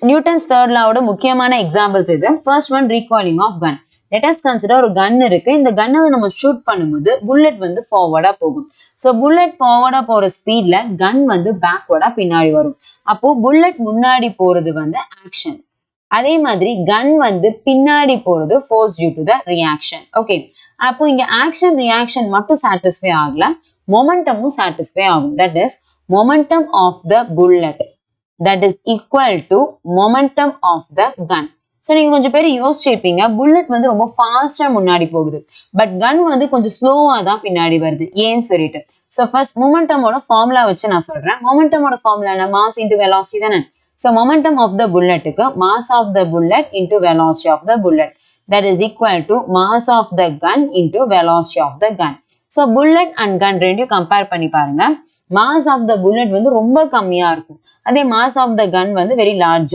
Newton's third லாவோட முக்கியமான examples இது. First one recoiling of gun. Let us consider ஒரு கன் இருக்கு. இந்த கன்னை நம்ம ஷூட் பண்ணும்போது புல்லட் வந்து ஃபார்வர்டா போகும். ஸோ புல்லட் ஃபார்வர்டா போற ஸ்பீட்ல கன் வந்து பேக்வர்டா பின்னாடி வரும். அப்போ புல்லட் முன்னாடி போறது வந்து ஆக்ஷன். அதே மாதிரி கன் வந்து பின்னாடி போறது force due to the reaction. Okay, அப்போ இங்க ஆக்ஷன் ரியாக்ஷன் மட்டும் சாட்டிஸ்ஃபை ஆகல, மொமெண்டமும் சாட்டிஸ்ஃபை ஆகும். That is momentum of the bullet that is equal to momentum of the gun. So நீங்க கொஞ்சம் பேர் யோசிச்சிருப்பீங்க, புல்லட் வந்து ரொம்ப ஃபாஸ்டா முன்னாடி போகுது, பட் கன் வந்து கொஞ்சம் ஸ்லோவா தான் பின்னாடி வருது, ஏன்னு சொல்லிட்டு. ஸோ ஃபர்ஸ்ட் மொமெண்டமோட ஃபார்முலா வச்சு நான் சொல்றேன். மொமெண்டமோட ஃபார்முலா என்ன? மாஸ் இன்டு வெலாசிட்டி தானே. ஸோ மொமெண்டம் ஆஃப் த புல்லட்டுக்கு mass of the bullet into velocity of the bullet that is equal to mass of the gun into velocity of the gun. So bullet and gun ரெண்டையும் compare பண்ணி பாருங்க. Mass of the bullet வந்து ரொம்ப கம்மியா இருக்கும், அதே mass of the கன் வந்து very large